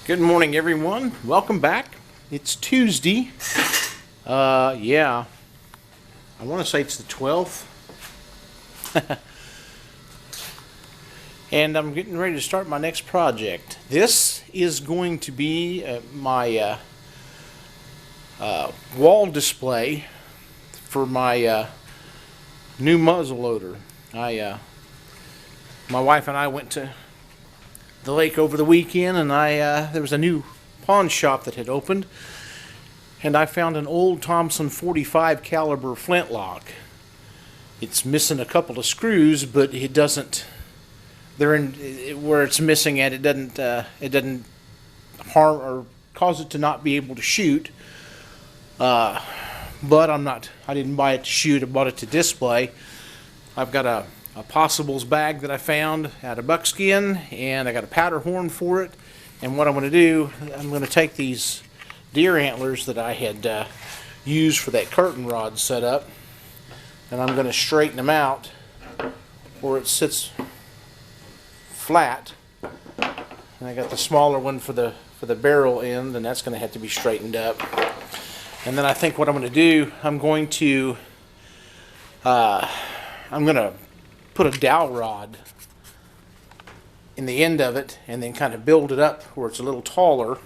Good morning, everyone. Welcome back. It's Tuesday. Yeah. I want to say it's the 12th. And I'm getting ready to start my next project. This is going to be my wall display for my new muzzle loader. My wife and I went to the lake over the weekend, and there was a new pawn shop that had opened, and I found an old Thompson 45 caliber flintlock. It's missing a couple of screws, but it doesn't. They're in where it's missing at. It doesn't harm or cause it to not be able to shoot. But I didn't buy it to shoot. I bought it to display. I've got a possibles bag that I found out of buckskin, and I got a powder horn for it. And what I'm going to do, I'm going to take these deer antlers that I had used for that curtain rod setup, and I'm going to straighten them out where it sits flat. And I got the smaller one for the barrel end, and that's going to have to be straightened up. And then I think what I'm going to do, I'm going to put a dowel rod in the end of it and then kind of build it up where it's a little taller.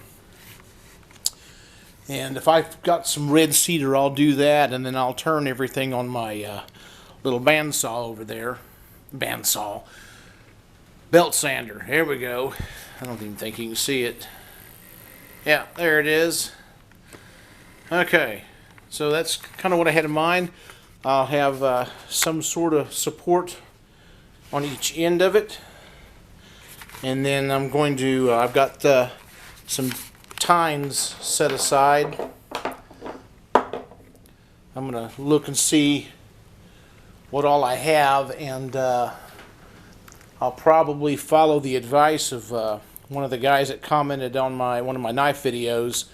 And if I've got some red cedar, I'll do that, and then I'll turn everything on my little bandsaw over there. Bandsaw. Belt sander. Here we go. I don't even think you can see it. Yeah, there it is. Okay, so that's kind of what I had in mind. I'll have some sort of support on each end of it, and then I'm going to I've got some tines set aside. I'm going to look and see what all I have, and I'll probably follow the advice of one of the guys that commented on one of my knife videos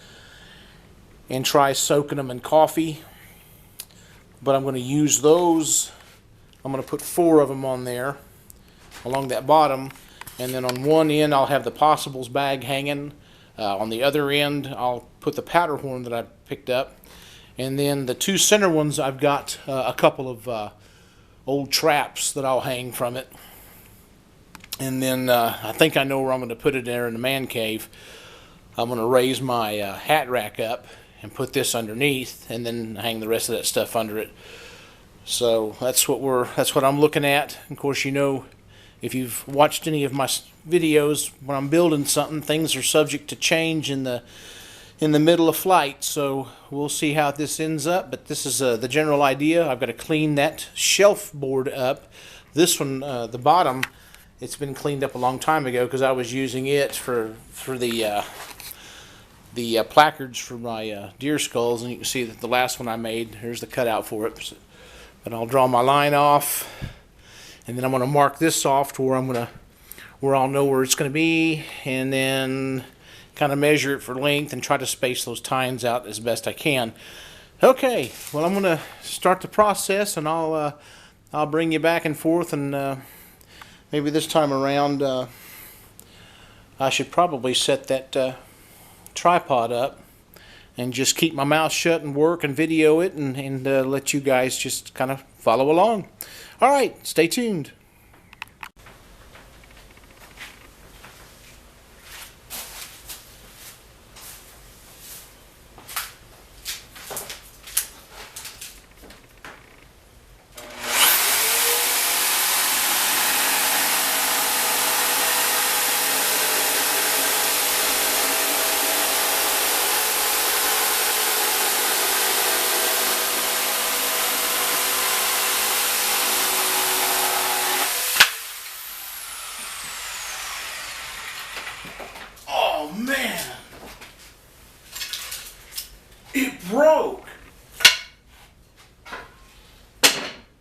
and try soaking them in coffee. But I'm going to use those. I'm going to put 4 of them on there along that bottom, and then on one end I'll have the possibles bag hanging. On the other end I'll put the powder horn that I picked up, and then the 2 center ones I've got a couple of old traps that I'll hang from it. And then I think I know where I'm going to put it there in the man cave. I'm going to raise my hat rack up and put this underneath, and then hang the rest of that stuff under it. So that's what I'm looking at. Of course, you know, if you've watched any of my videos, when I'm building something, things are subject to change in the middle of flight. So we'll see how this ends up. But this is the general idea. I've got to clean that shelf board up. This one, the bottom, it's been cleaned up a long time ago because I was using it for the placards for my deer skulls, and you can see that the last one I made, here's the cutout for it. But I'll draw my line off, and then I'm going to mark this off to where I'll know where it's going to be, and then kind of measure it for length and try to space those tines out as best I can. Okay, well, I'm going to start the process, and I'll bring you back and forth, and maybe this time around I should probably set that tripod up and just keep my mouth shut and work and video it, and let you guys just kind of follow along. All right, stay tuned. Oh man, it broke.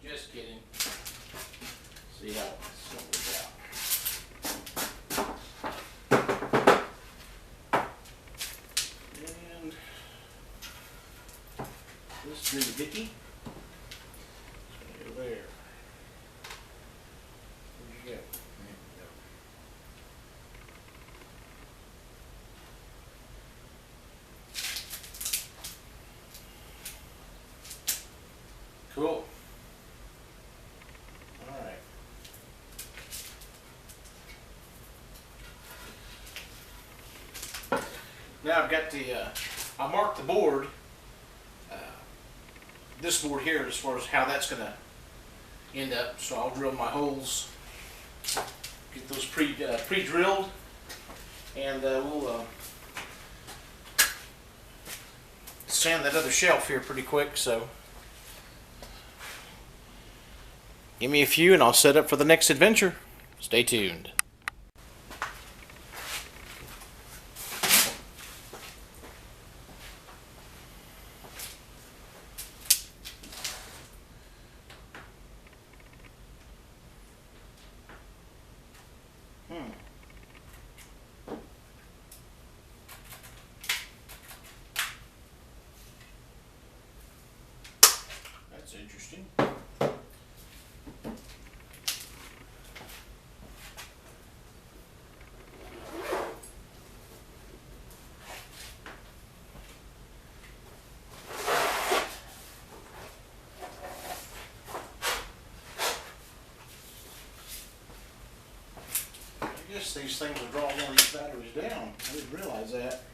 Just kidding. See how this works out. And this is the dicky. There. Where'd you go? Now I've got the, I marked the board, this board here, as far as how that's going to end up. So I'll drill my holes, get those pre-drilled, and we'll sand that other shelf here pretty quick. So give me a few and I'll set up for the next adventure. Stay tuned. That's interesting. I guess these things will draw one of these batteries down. I didn't realize that.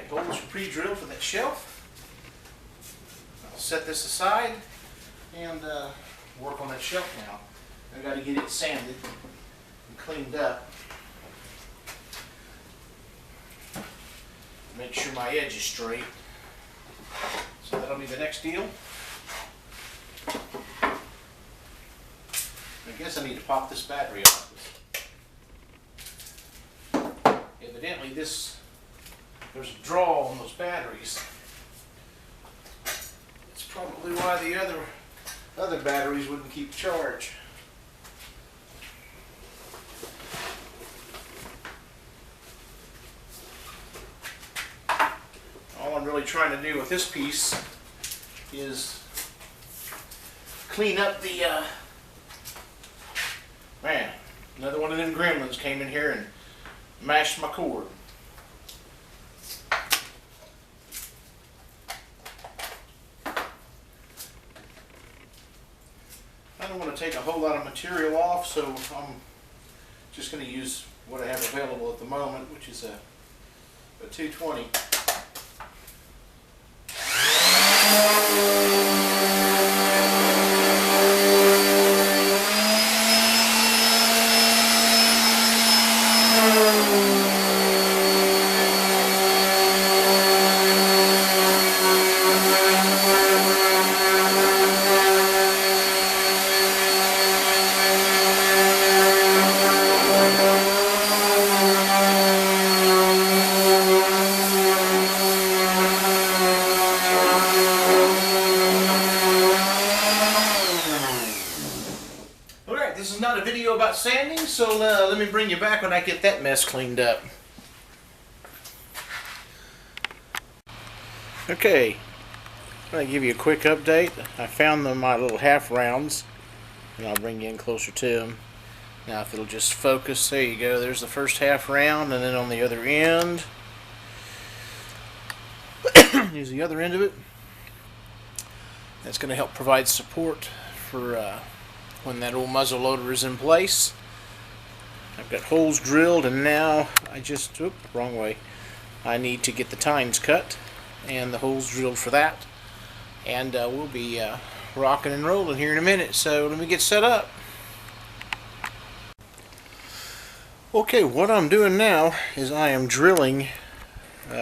Holes are pre-drilled for that shelf. I'll set this aside and work on that shelf now. I've got to get it sanded and cleaned up. Make sure my edge is straight. So that'll be the next deal. I guess I need to pop this battery off. Evidently there's a draw on those batteries. That's probably why the other batteries wouldn't keep charge. All I'm really trying to do with this piece is clean up the man, another one of them gremlins came in here and mashed my cord. I don't want to take a whole lot of material off, so I'm just going to use what I have available at the moment, which is a 220. This is not a video about sanding, so let me bring you back when I get that mess cleaned up. Okay, I'm going to give you a quick update. I found my little half rounds, and I'll bring you in closer to them. Now if it'll just focus, there you go, there's the first half round, and then on the other end, here's the other end of it. That's going to help provide support for when that old muzzle loader is in place. I've got holes drilled, and now I just, wrong way. I need to get the tines cut and the holes drilled for that, and we'll be rocking and rolling here in a minute. So let me get set up. Okay, what I'm doing now is I am drilling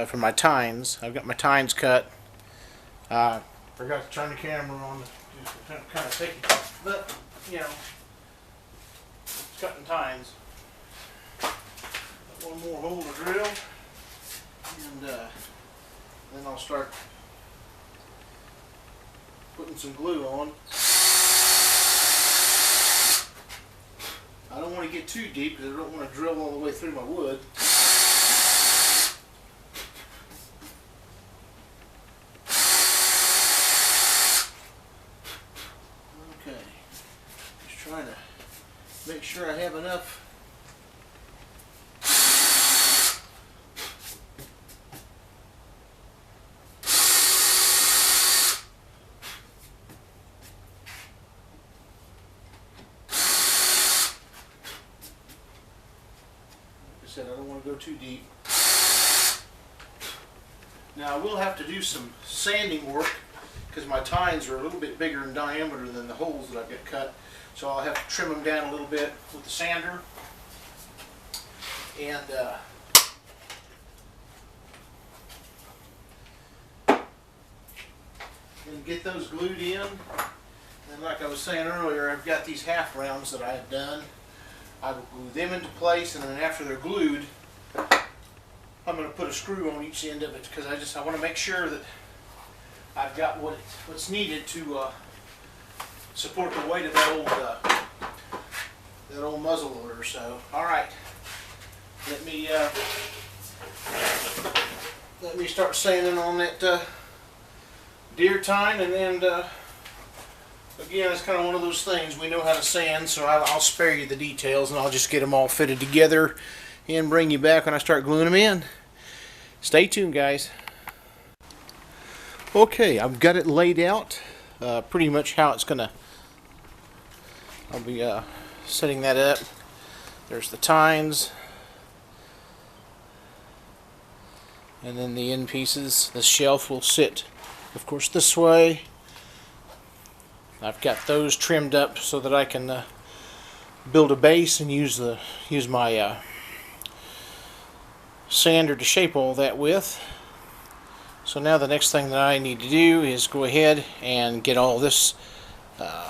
for my tines. I've got my tines cut. Forgot to turn the camera on, just kind of take it, but you know, cutting tines. Got one more hole to drill, and then I'll start putting some glue on. I don't want to get too deep because I don't want to drill all the way through my wood. Okay, just trying to make sure I have enough. I don't want to go too deep. Now I will have to do some sanding work because my tines are a little bit bigger in diameter than the holes that I've got cut. So I'll have to trim them down a little bit with the sander and get those glued in. And like I was saying earlier, I've got these half rounds that I have done. I will glue them into place, and then after they're glued, I'm going to put a screw on each end of it because I want to make sure that I've got what's needed to support the weight of that old muzzle loader. So, all right, let me start sanding on that deer tine, and then. Again, it's kind of one of those things. We know how to sand, so I'll spare you the details, and I'll just get them all fitted together and bring you back when I start gluing them in. Stay tuned, guys. Okay, I've got it laid out pretty much how it's gonna. I'll be setting that up. There's the tines, and then the end pieces. The shelf will sit, of course, this way. I've got those trimmed up so that I can build a base and use my sander to shape all that with. So now the next thing that I need to do is go ahead and get all this, the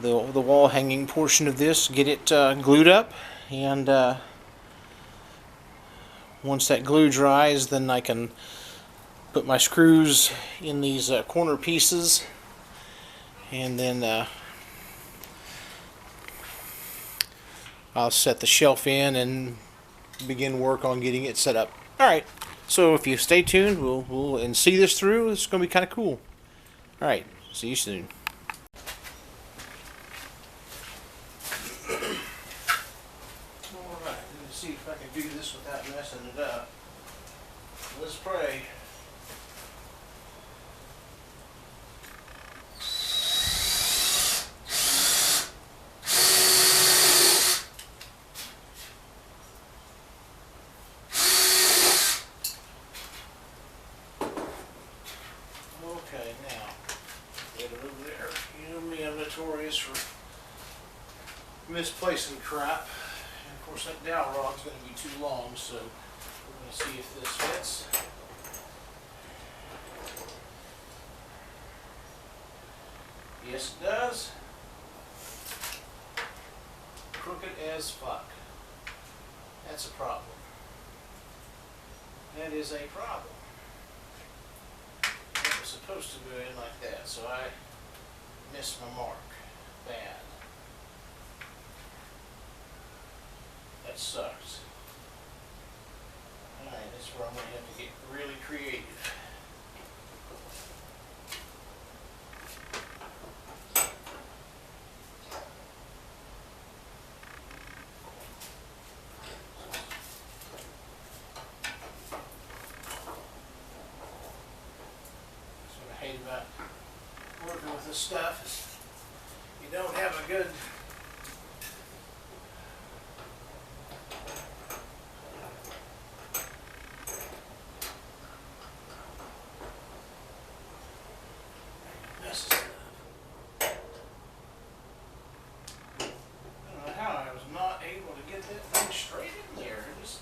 wall hanging portion of this, get it glued up, and once that glue dries, then I can put my screws in these corner pieces. And then I'll set the shelf in and begin work on getting it set up. Alright, so if you stay tuned, we'll and see this through. It's going to be kind of cool. Alright, see you soon. Alright, let's see if I can do this without messing it up. Let's pray. Okay, now, get it over there. You know me, I'm notorious for misplacing crap. And of course that dowel rod's going to be too long, so we're going to see if this fits. Yes, it does. Crooked as fuck. That's a problem. That is a problem. It was supposed to go in like that, so I missed my mark. Bad. That sucks. Alright, that's where I'm going to have to get really creative. About working with this stuff is you don't have a good mess. I don't know how I was not able to get that thing straight in there. It just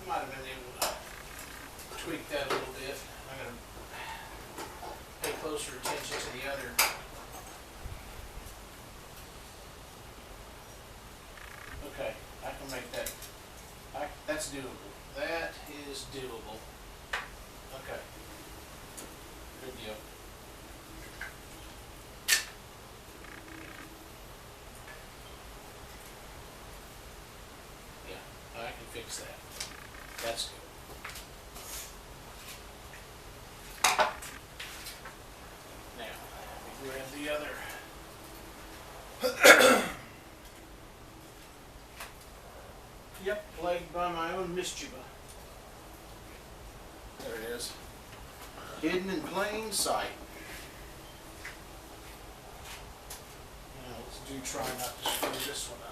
might have been able to tweak that a little bit. I'm going to pay closer attention to the other I'll make that. That's doable. That is doable. Okay. Good deal. Yeah, I can fix that. That's good. Now, let me grab the other. Yep, plagued by my own mischief. There it is. Hidden in plain sight. Now let's try not to screw this one up.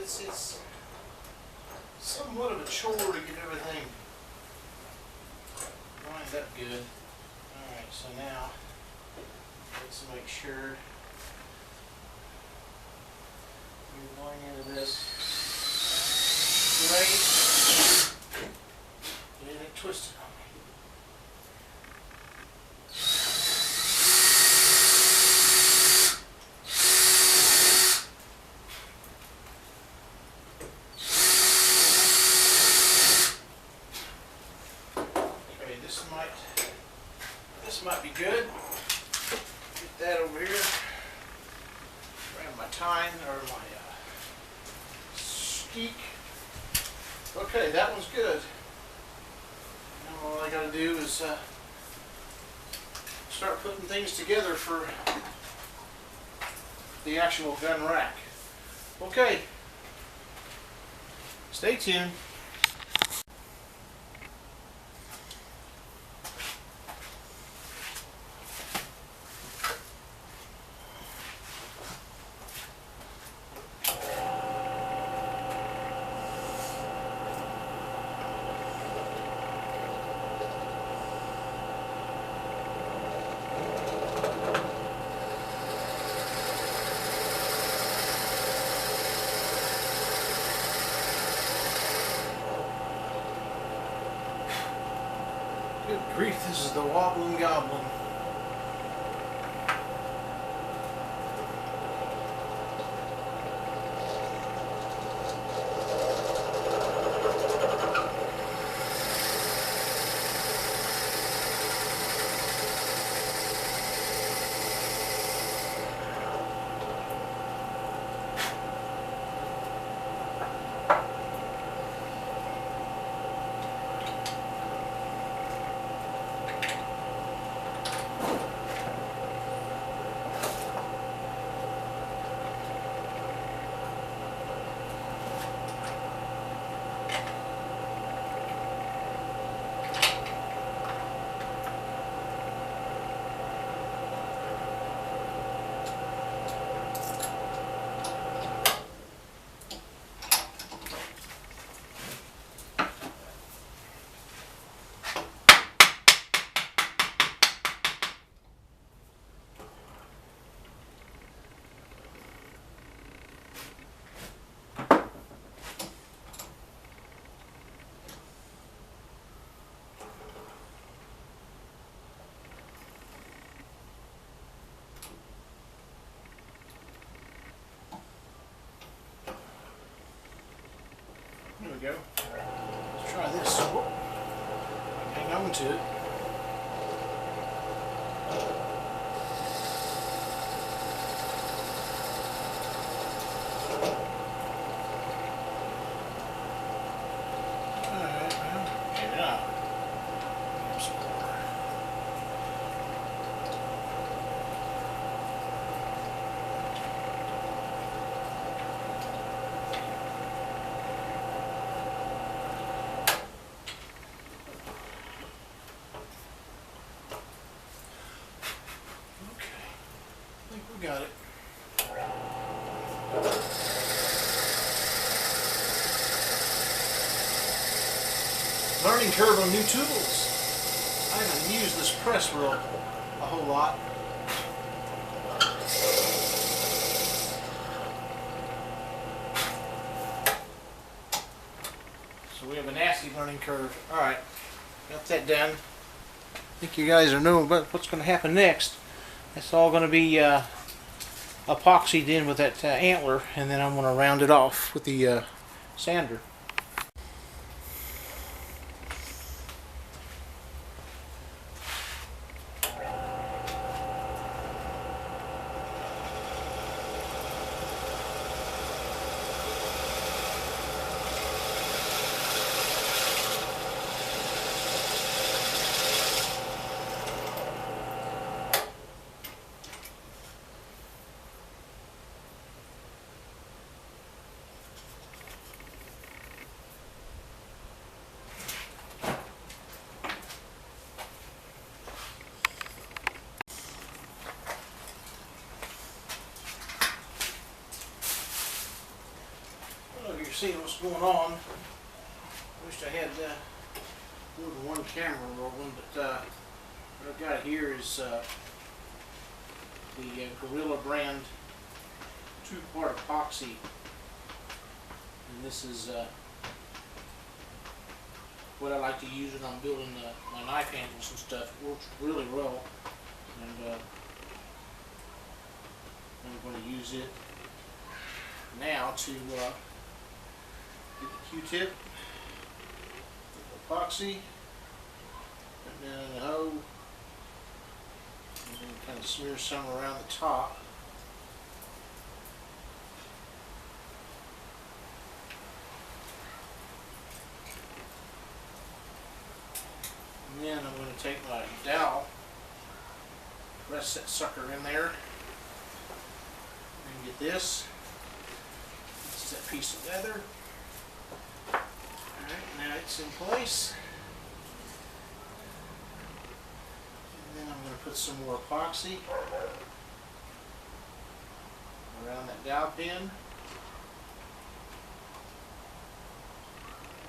It's somewhat of a chore to get everything lined up good. Alright, so now let's make sure you're going into this straight. Get it twisted on me. This might be good. Get that over here. Grab my tine or my steak. Okay, that one's good. Now all I gotta do is start putting things together for the actual gun rack. Okay. Stay tuned. Good grief, this is the wobbling goblin. There we go. Let's try this. Whoa. Hang on to it. Alright, well, maybe not. Here's some more. We got it. curve on new tools. I haven't used this press wheel a whole lot. So we have a nasty learning curve. Alright, got that done. I think you guys are knowing about what's going to happen next. It's all going to be epoxied in with that antler, and then I'm going to round it off with the sander. You're seeing what's going on. Wish I had more than one camera rolling, but what I've got here is the Gorilla brand 2-part epoxy, and this is what I like to use when I'm building my knife handles and stuff. It works really well, and I'm going to use it now to get the Q-tip, epoxy, put down in the hole, and then kind of smear some around the top. And then I'm going to take my dowel, press that sucker in there, and get this. This is that piece of leather. Alright, now it's in place. And then I'm going to put some more epoxy around that dowel pin,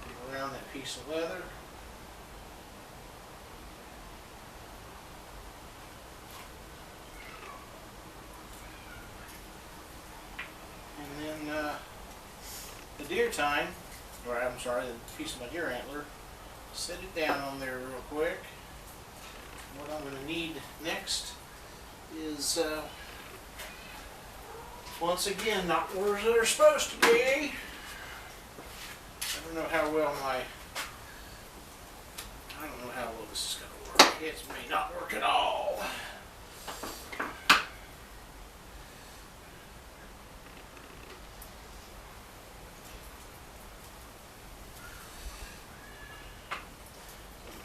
and around that piece of leather. And then the deer tine, or I'm sorry, the piece of my deer antler, set it down on there real quick. What I'm going to need next is, once again, not where they're supposed to be. I don't know how well this is going to work. It may not work at all.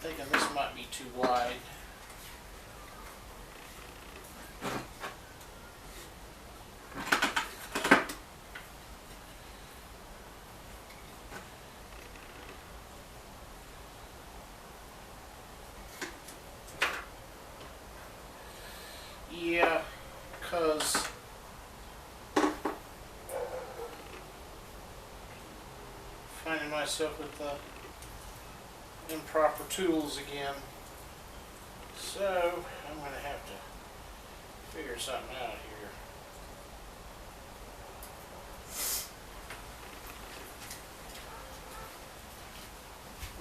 I'm thinking this might be too wide. Yeah, because finding myself with improper tools again. So I'm going to have to figure something out here.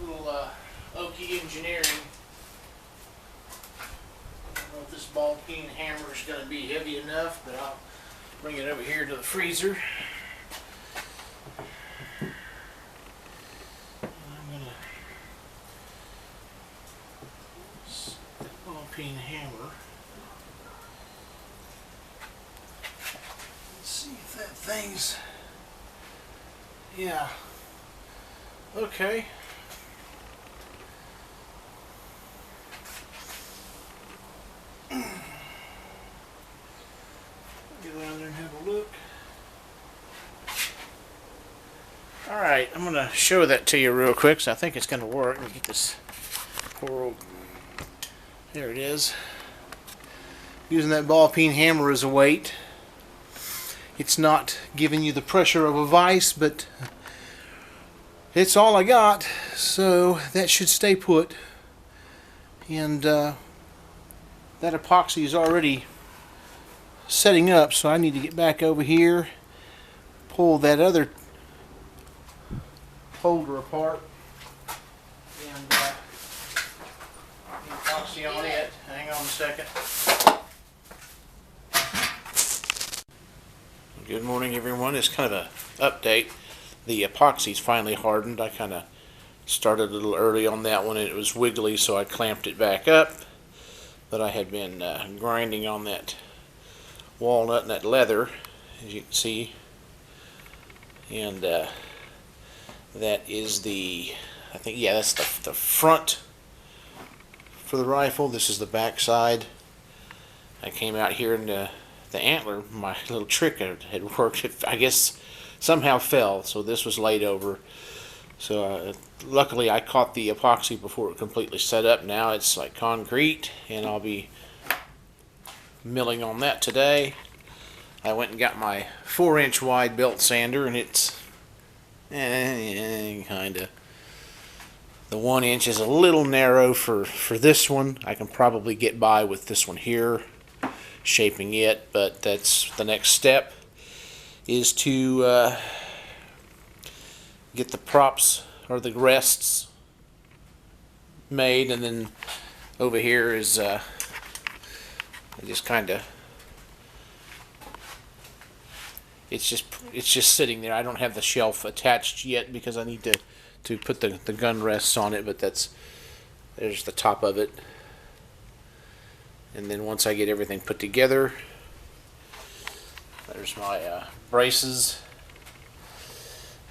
Little oaky engineering. I don't know if this ball peen hammer is going to be heavy enough, but I'll bring it over here to the freezer. Peen hammer. Let's see if that thing's, yeah, okay. Get around there and have a look. Alright, I'm going to show that to you real quick, so I think it's going to work. Let me get this poor old. There it is. Using that ball peen hammer as a weight. It's not giving you the pressure of a vise, but it's all I got. So that should stay put, and that epoxy is already setting up, so I need to get back over here, pull that other holder apart, and epoxy on it. Hang on a second. Good morning, everyone. It's kind of an update. The epoxy's finally hardened. I kind of started a little early on that one, and it was wiggly, so I clamped it back up. But I had been grinding on that walnut and that leather, as you can see, and that is the, I think, yeah, that's the front for the rifle. This is the back side. I came out here and the antler, my little trick had worked. It, I guess, somehow fell, so this was laid over. So luckily I caught the epoxy before it completely set up. Now it's like concrete, and I'll be milling on that today. I went and got my 4-inch wide belt sander, and it's kinda. The 1-inch is a little narrow for this one. I can probably get by with this one here, shaping it, but that's the next step, is to get the props or the rests made, and then over here is I just kind of, it's just sitting there. I don't have the shelf attached yet because I need to put the gun rests on it, but there's the top of it. And then once I get everything put together, there's my braces,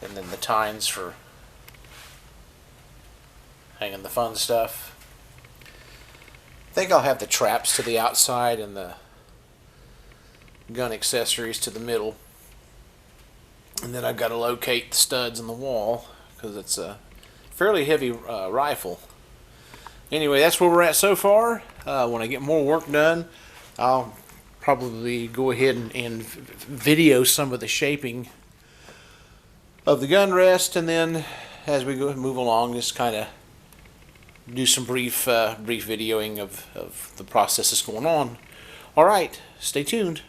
and then the tines for hanging the fun stuff. I think I'll have the traps to the outside and the gun accessories to the middle. And then I've got to locate the studs in the wall because it's a fairly heavy rifle. Anyway, that's where we're at so far. When I get more work done, I'll probably go ahead and video some of the shaping of the gun rest, and then as we move along, just kind of do some brief videoing of the processes going on. All right, stay tuned.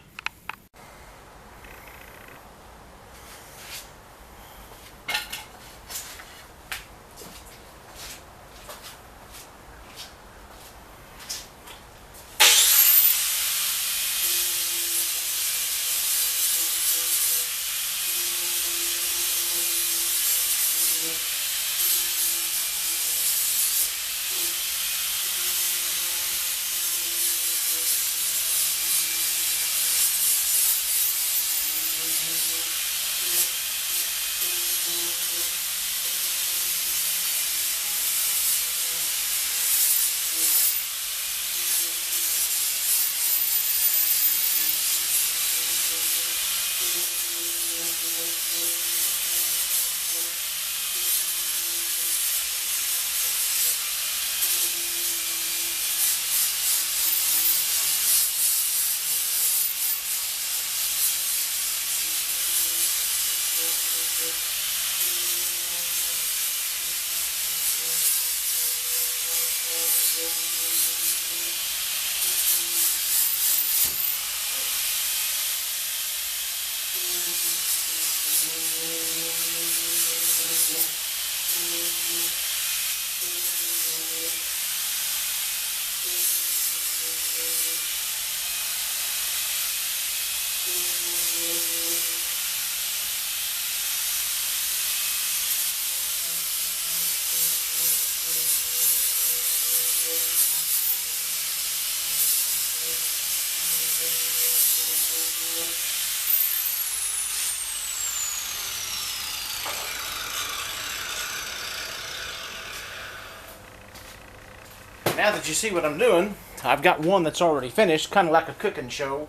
Now that you see what I'm doing, I've got one that's already finished, kind of like a cooking show,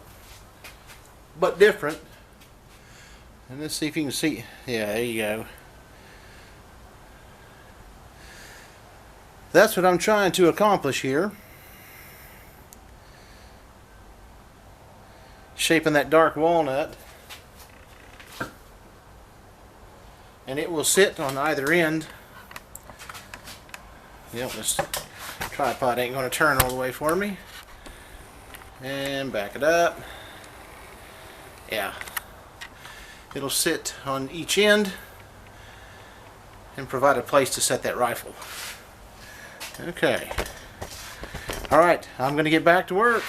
but different. And let's see if you can see. Yeah, there you go. That's what I'm trying to accomplish here. Shaping that dark walnut. And it will sit on either end Yep, this tripod ain't going to turn all the way for me. And back it up. Yeah. It'll sit on each end and provide a place to set that rifle. Okay. Alright, I'm going to get back to work.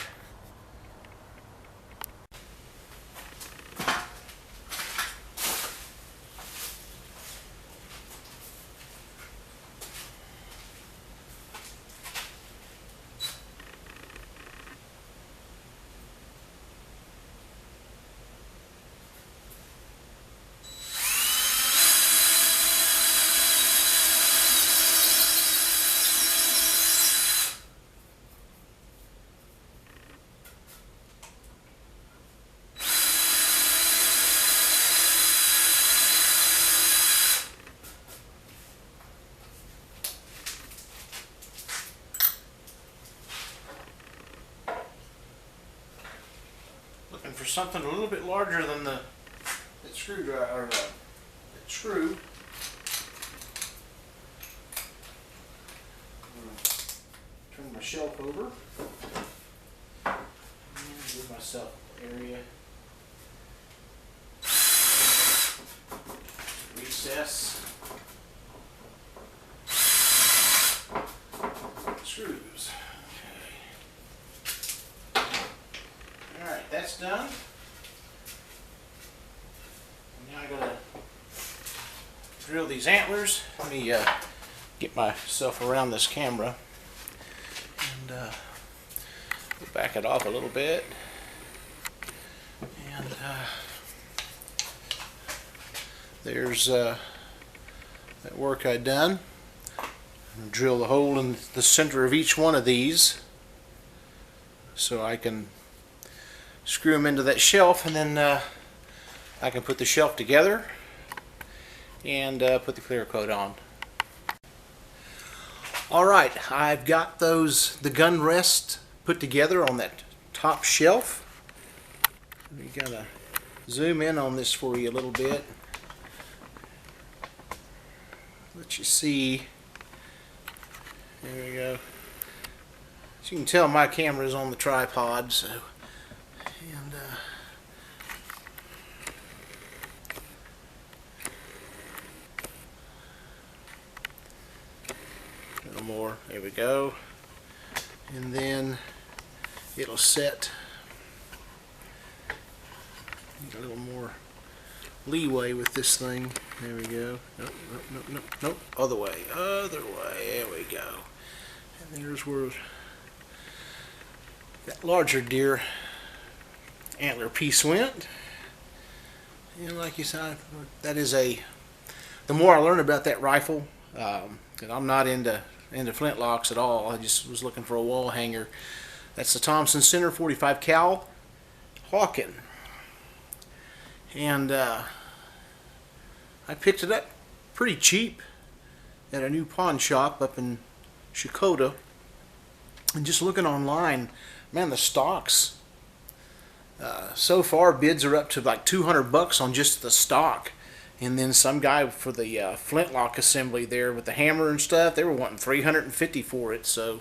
Looking for something a little bit larger than that screwdriver, or that screw. Turn my shelf over and give myself area. Recess. Screws. Alright, that's done. Now I gotta drill these antlers. Let me get myself around this camera and back it off a little bit. And there's that work I'd done. Drill the hole in the center of each one of these so I can screw them into that shelf, and then I can put the shelf together and put the clear coat on. Alright, I've got the gun rest put together on that top shelf. We gotta zoom in on this for you a little bit. Let you see. There we go. As you can tell, my camera is on the tripod, so and a little more. There we go. And then it'll set. Need a little more leeway with this thing. There we go. Nope, nope, nope, nope, nope. Other way. Other way. There we go. And there's where that larger deer antler piece went. And like you said, that is the more I learn about that rifle, because I'm not into flintlocks at all. I just was looking for a wall hanger. That's the Thompson Center 45 cal Hawken. And I picked it up pretty cheap at a new pawn shop up in Shakota. And just looking online, man, the stocks, so far bids are up to like $200 on just the stock. And then some guy for the flintlock assembly there with the hammer and stuff, they were wanting $350 for it. So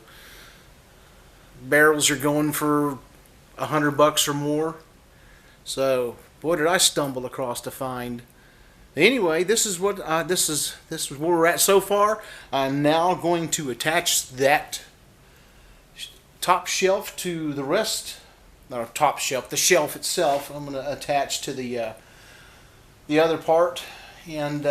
barrels are going for $100 or more. So boy, did I stumble across to find. Anyway, this is what this is where we're at so far. I'm now going to attach that top shelf to the rest. Or top shelf, the shelf itself. I'm going to attach to the other part, and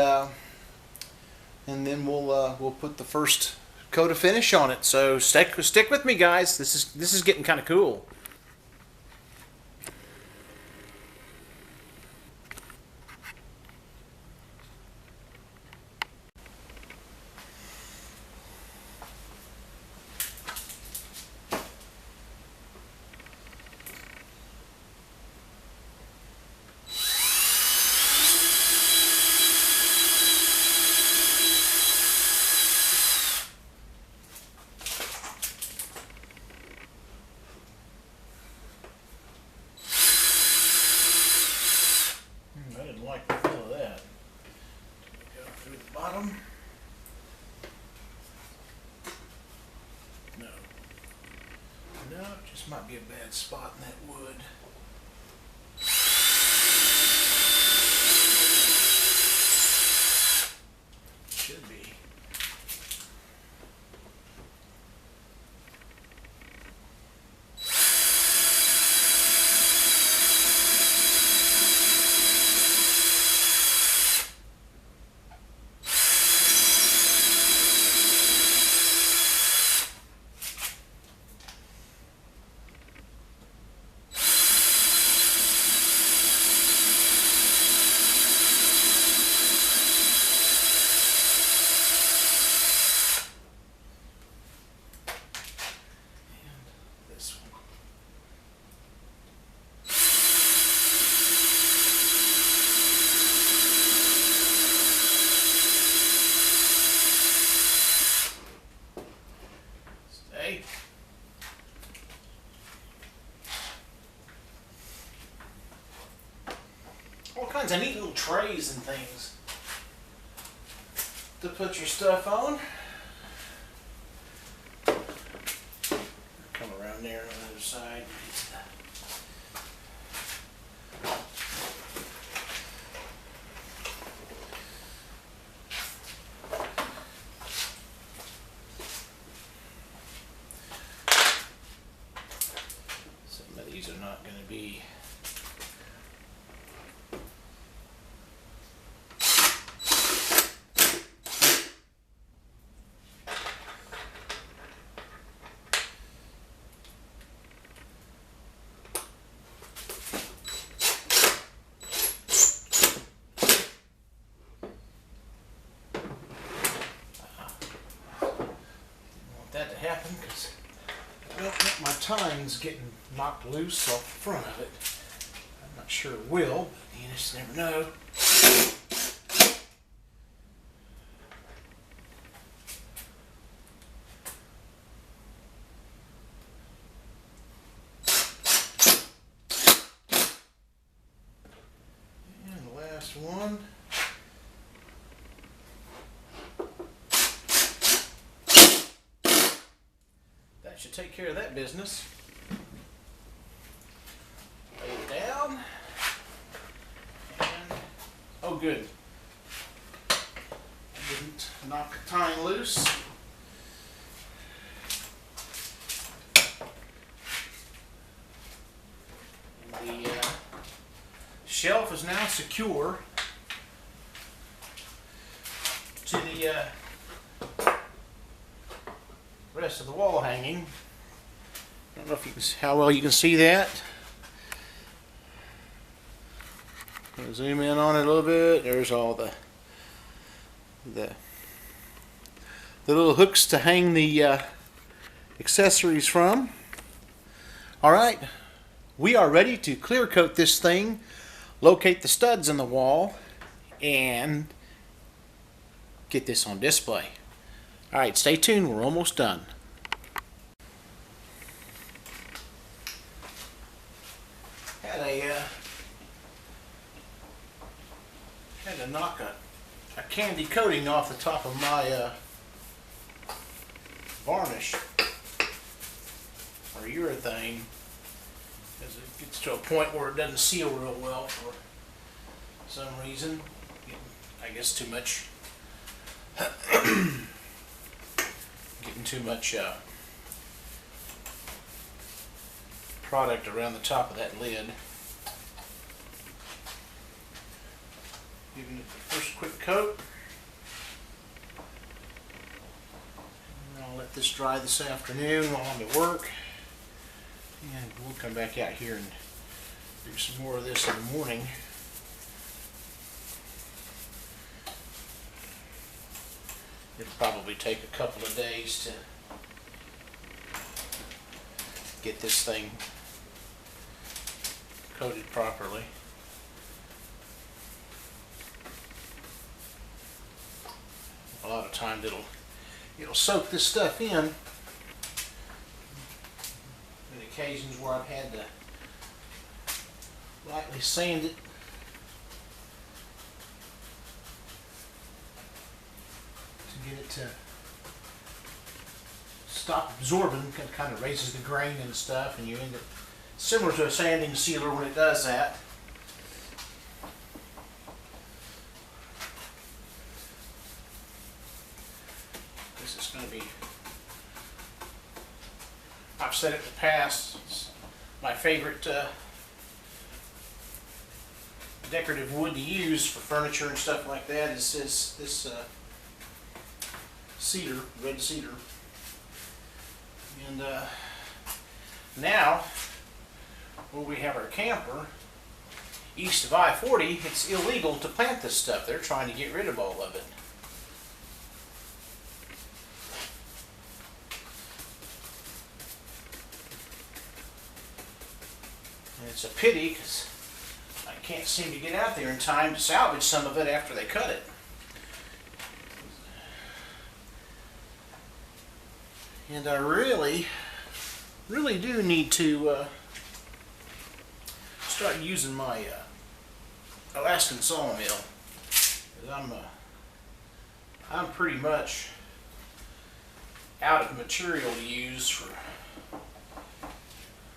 then we'll put the first coat of finish on it. So stick with me, guys. This is getting kind of cool. No, it just might be a bad spot in that wood. Should be. All kinds of neat little trays and things to put your stuff on. Come around there on the other side. Some of these are not going to be happen because I don't want my tines getting knocked loose off the front of it. I'm not sure it will, but you just never know. And the last one. Should take care of that business. Lay it down. And, oh good. I didn't knock the tine loose. And the shelf is now secure to the rest of the wall hanging. I don't know if you can, how well you can see that. I'll zoom in on it a little bit. There's all the little hooks to hang the accessories from. All right, we are ready to clear coat this thing, locate the studs in the wall, and get this on display. All right, stay tuned. We're almost done. Had to knock a candy coating off the top of my varnish or urethane, because it gets to a point where it doesn't seal real well for some reason. I guess too much. Getting too much product around the top of that lid. Giving it the first quick coat. And I'll let this dry this afternoon while I'm at work. And we'll come back out here and do some more of this in the morning. It'll probably take a couple of days to get this thing coated properly. A lot of times it'll soak this stuff in. On occasions where I've had to lightly sand it. Get it to stop absorbing. It kind of raises the grain and stuff, and you end up similar to a sanding sealer when it does that. This is going to be, I've said it in the past, it's my favorite decorative wood to use for furniture and stuff like that is this cedar, red cedar. And now, where we have our camper, east of I-40, it's illegal to plant this stuff. They're trying to get rid of all of it. And it's a pity because I can't seem to get out there in time to salvage some of it after they cut it. And I really do need to start using my Alaskan sawmill. I'm pretty much out of material to use for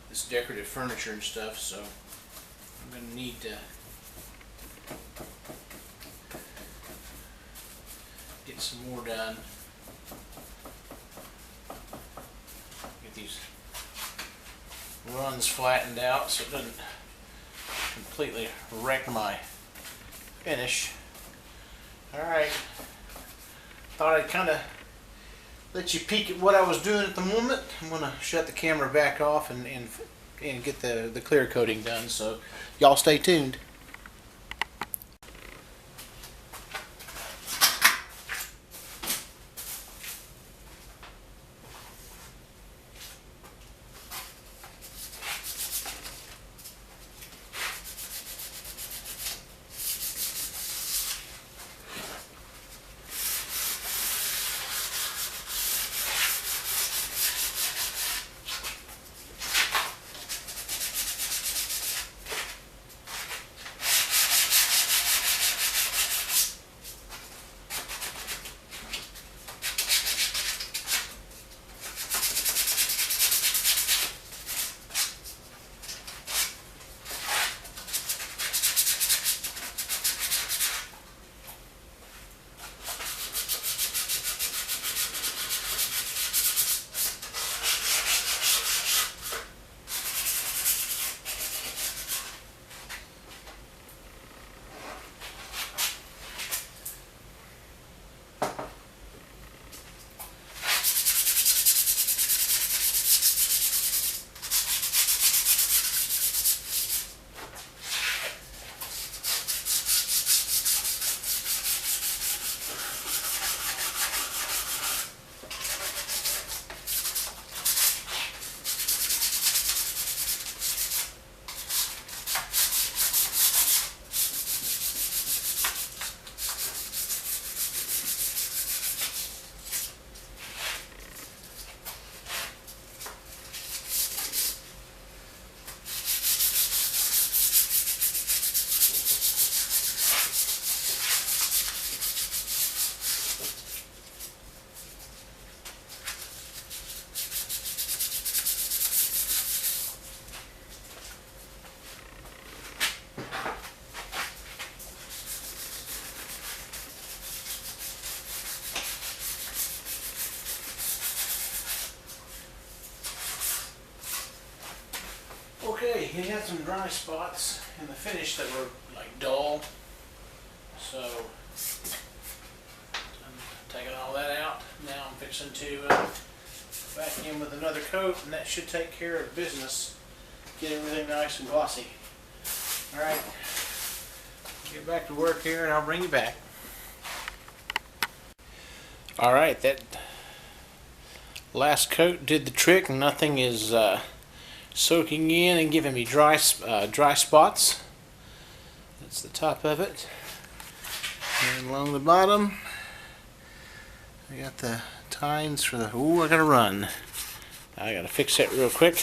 this decorative furniture and stuff, so I'm going to need to get some more done. Get these runs flattened out so it doesn't completely wreck my finish. Alright, thought I'd kind of let you peek at what I was doing at the moment. I'm going to shut the camera back off and get the clear coating done, so y'all stay tuned. Okay, he had some dry spots in the finish that were like dull, so I'm taking all that out. Now I'm fixing to back in with another coat, and that should take care of business. Get everything nice and glossy. Alright, get back to work here and I'll bring you back. Alright, that last coat did the trick. Nothing is soaking in and giving me dry spots. That's the top of it. And along the bottom, I got the tines for the, ooh, I gotta run. I gotta fix that real quick,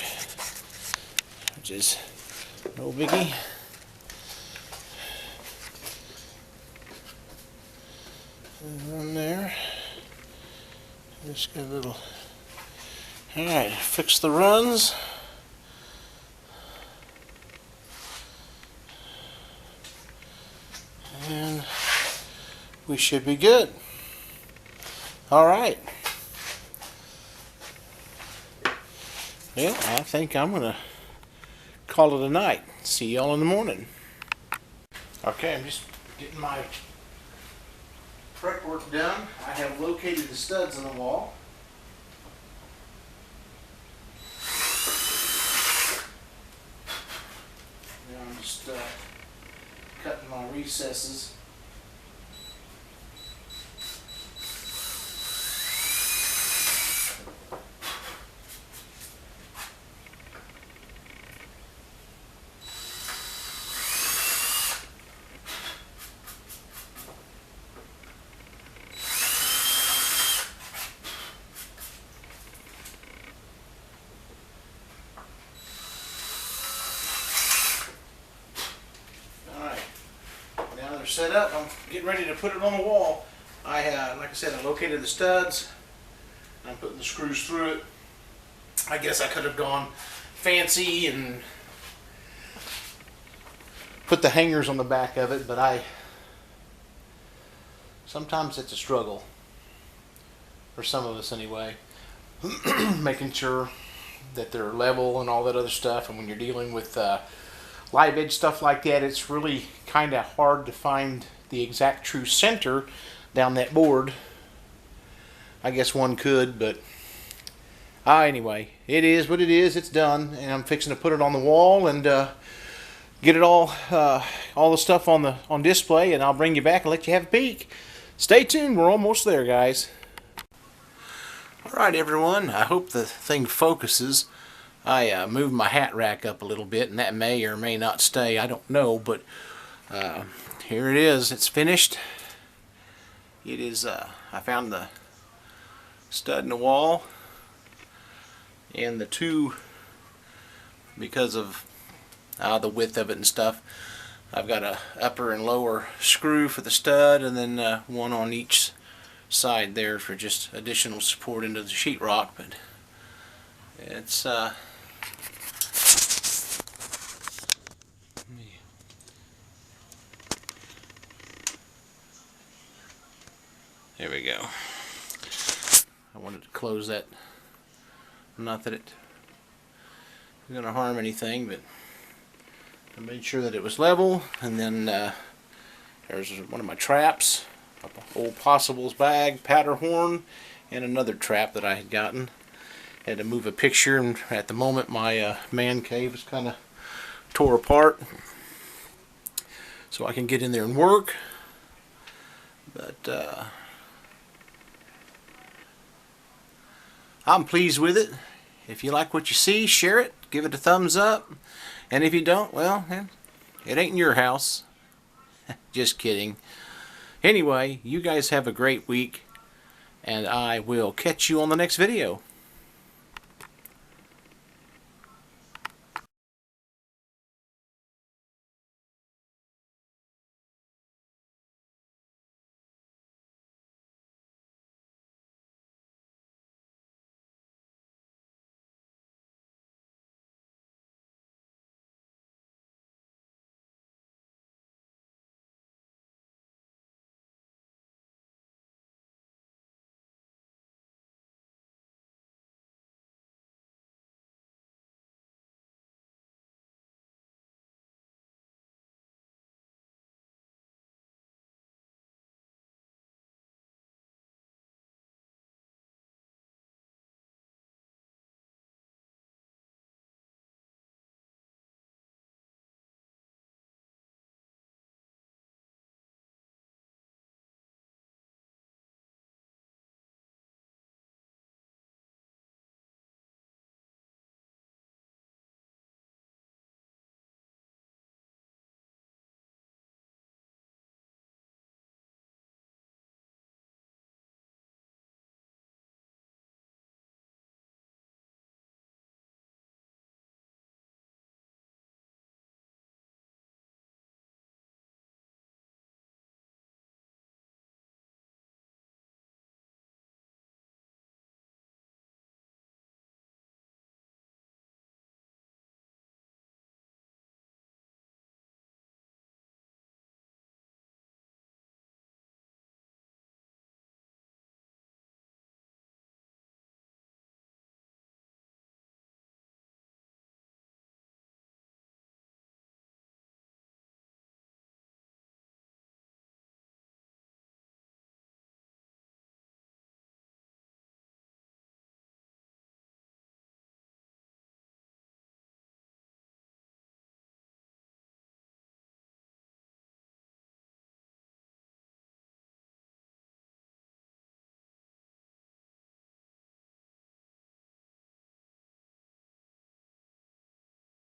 which is no biggie. And on there, just got a little Alright, fix the runs. And we should be good. Alright. Well, I think I'm going to call it a night. See y'all in the morning. Okay, I'm just getting my prep work done. I have located the studs on the wall. Now I'm just cutting my recesses. Set up. I'm getting ready to put it on the wall. Like I said, I located the studs. I'm putting the screws through it. I guess I could have gone fancy and put the hangers on the back of it, but sometimes it's a struggle for some of us anyway. Making sure that they're level and all that other stuff, and when you're dealing with live edge stuff like that, it's really kind of hard to find the exact true center down that board. I guess one could, but anyway, it is what it is. It's done, and I'm fixing to put it on the wall and get it all the stuff on display, and I'll bring you back and let you have a peek. Stay tuned. We're almost there, guys. All right, everyone. I hope the thing focuses. I moved my hat rack up a little bit, and that may or may not stay. I don't know, but here it is. It's finished. It is. I found the stud in the wall, and the two, because of the width of it and stuff, I've got a upper and lower screw for the stud, and then one on each side there for just additional support into the sheetrock. But it's there we go. I wanted to close that. Not that it's going to harm anything, but I made sure that it was level. And then there's one of my traps, a old Possibles bag, powder horn, and another trap that I had gotten. Had to move a picture, and at the moment my man cave is kind of tore apart, so I can get in there and work. But I'm pleased with it. If you like what you see, share it, give it a thumbs up, and if you don't, well, it ain't in your house. Just kidding. Anyway, you guys have a great week, and I will catch you on the next video.